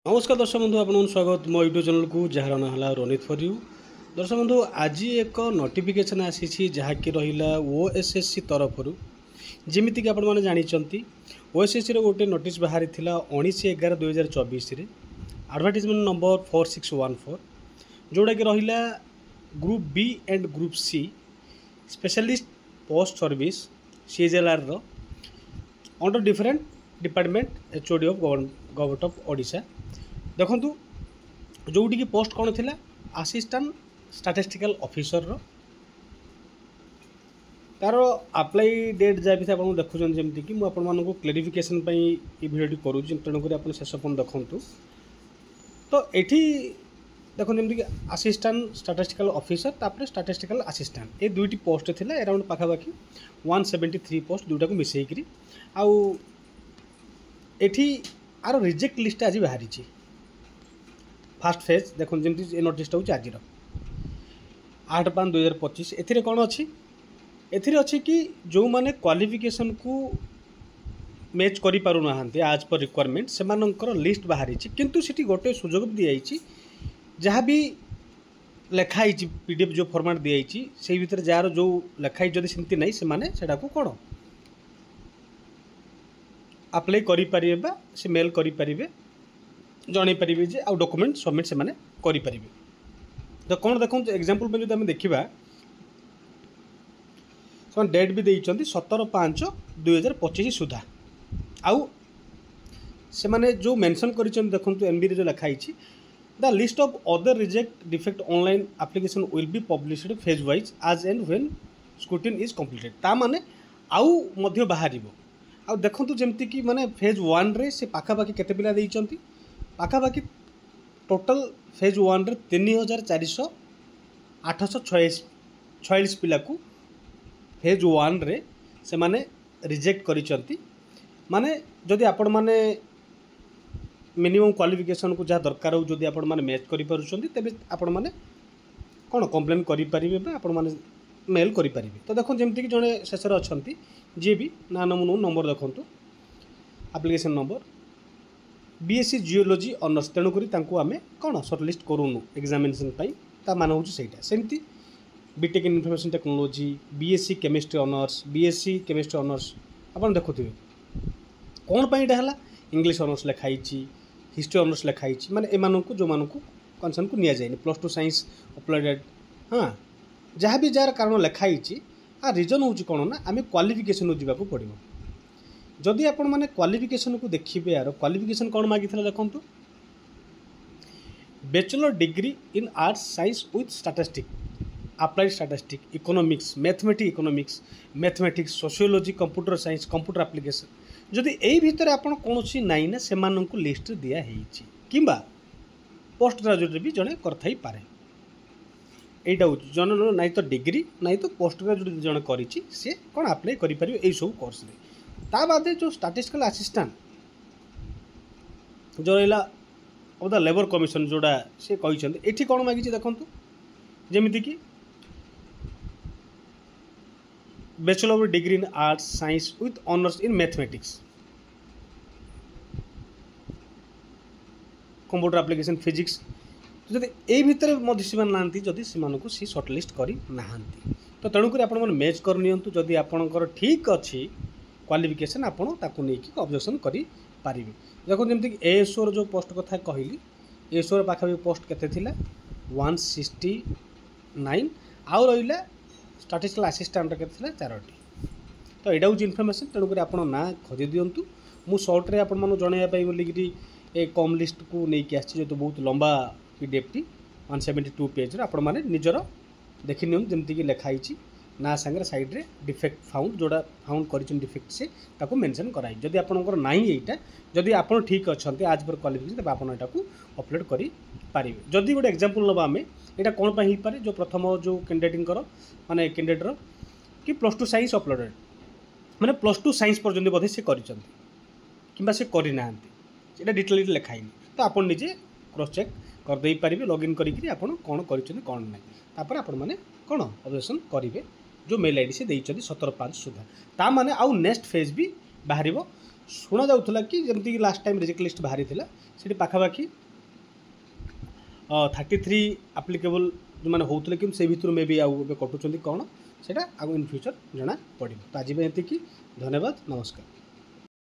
नमस्कार दर्शक बंधु आपन स्वागत मो यूट्यूब चैनल को जार ना है रनित फॉर यू। दर्शक बंधु आज एक नोटिफिकेशन आसी जहाँकि रहा ओएसएससी तरफ जमीक आपण जानते ओएसएससी गोटे नोटिस बाहरी 19/11/2024 एडवर्टाइजमेंट नंबर 4614 जोड़ा कि रहा group B and group C specialist post service CHLR under different department HOD of government of Odisha देखु जोटी की पोस्ट कौन थी असिस्टेंट स्टैटिस्टिकल ऑफिसर तार अप्लाई डेट जहाँ भी आप देखुं जमी कि मुझे क्लेरिफिकेशन भिडियो करुँच तेणुक आप शेष पर्यटन देखूँ तो ये देखो जमीक असिस्टेंट स्टैटिस्टिकल ऑफिसर तापर स्टैटिस्टिकल असिस्टेंट ये दुईटी पोस्ट थी अराउंड पाखापाखि 173 पोस्ट दुईटा को मिसेकरी आउ एठी आर रिजेक्ट लिस्ट आज बाहरी फास्ट फेज देखो जमी नोटिस हूँ आज 8/5/2025 ए कौन अच्छी एथिरे अच्छी कि जो माने क्वालिफिकेशन को मैच करि पारु नाहांती आज पर रिक्वायरमेंट से लिस्ट बाहरी किंतु सिटी गोटे सुजोग दिखाई जहाँ भी लेखाई पीडीएफ जो फॉर्मेट दिखाई से भीतर जार जो लेखाई जदि सेमती नहीं से कौन अप्लाई करें से मेल करें जन पारे जे आउ डॉक्यूमेंट सबमिट से करें तो कौन देखो एग्जांपल जो आम देखा से डेट भी देते 17/5/2025 सुधा आउ से माने जो मेंशन कर देखो एमबी जो लिखाई the list of other reject defect online application will be published phase wise आज and when scrutiny is completed ता माने आउ मध्य बाहर आ देखो जमती कि माने फेज 1 रे से पाखापाखि केते पिला देइचंती पाखापाखि टोटल फेज 1 रे 3446 पिला को फेज 1 रे से माने रिजेक्ट करिचंती माने जदि आपण माने मिनिमम क्वालिफिकेशन को जहाँ दरकार हो जदि आपण माने मैच करि पारुचंती तबे आपण माने कोन कंप्लेन करि परिबे आपण माने मेल करि परिबे तो देखो जमती कि जने शेषर अछंती जी भी ना नंबर देखूँ application number BSc geology honours तेणुक आम कौन सर्टलिस्ट करूँ एग्जामिनेशन मान हूँ सहीटा सेमती BTech in information technology BSc chemistry honours BSc chemistry honours आप देखुए कौन है इंग्लिश ऑनर्स लिखाई हिस्ट्री ऑनर्स लिखाई माने एमानू जो मानू कनसर्न को नि जाए +2 साइंस अप्लाइड हाँ जहाँ भी जार कारण लिखाई रिजन हूँ कौन ना आम क्वालिफिकेशन जावाक पड़ो जदि आपण मैंने क्वालिफिकेशन को देखिए यार क्वालिफिकेशन कौन मागी देखूँ bachelor degree in arts science with statistic applied statistic economics mathematics sociology computer science computer application जदि यही भितर आपड़ कौन नाई ना से लिस्ट दिखाई किंबा पोस्ट ग्रेजुएट भी जड़े कर पारे यहीटा हूँ जन नाई तो डिग्री नाई तो पोस्ट ग्रेजुएट जन कर कौन अप्लाई करें यही सब कोर्स ता बाद जो स्टैटिस्टिकल असिस्टेंट जो रहा ऑफ द लेबर कमिशन जोड़ा से कहते ये कौन मागी देखूँ जमीती कि bachelor of degree in arts science with honours in mathematics computer application physics तो जब यही भितर ना जदि से सर्टलिस्ट करना तो तेणुक आप मैच करनी जदि आपंकर ठीक अच्छी क्वालिफिकेशन आपड़ ताकू नहीं ऑब्जेक्शन करें देखो जमीक एएसओ जो पोस्ट कथा कहली एएसओ पाखापाखि पोस्ट केते 169 आउ रहा स्टैटिस्टिकल असिस्टेंट के 4टी तो यहाँ हूँ इनफर्मेशन तेणुक आप ना खोजी दिंतु मु सर्ट्रे आपको जनवाई बोलिकी ए कम लिस्ट को लेकिन आसी जो बहुत लंबा पीडीएफ टी 172 पेज आपण मैंने निजर देखी नि जमीक लिखाई ना सांगे साइड रे डिफेक्ट फाउंड जोड़ा फाउंड कर डिफेक्ट से ताको मेंशन कराई जदि आपनकर नाही एटा जदि आपण ठीक अच्छे आज पर क्वालिफिकेशन तब आपण एटा को अपलोड करि पारिबे जदि गोटे एग्जांपल नबा आमे एटा कोन पई पारे जो प्रथम जो कैंडिडेटकर माने कैंडिडेटर कि +2 साइंस अपलोडेड माने +2 साइंस पर्यंत बोधे से करिसंती किंबा से करि नाहंती एटा डिटेल लिखाई तो आपण निजे क्रॉस चेक कर दे पारिबे लॉगिन करिकरी आपण कोन करिसंती कोन नै तापर आपण माने कोन ऑब्जेक्शन करिवे जो मेल आईडी से देइछथि 17/5 सुधा ता माने आउ नेक्स्ट फेज भी बाहरिबो शुणा जाऊला कि जमती लास्ट टाइम रिजेक्ट लिस्ट बाहरी थिला सेठी पाखापाखि 33 आप्लिकेबल जो मैंने होते कि से भितर मे भी आउ कटुच्च कौन से इन फ्यूचर जना पड़ो। तो आज एति धन्यवाद नमस्कार।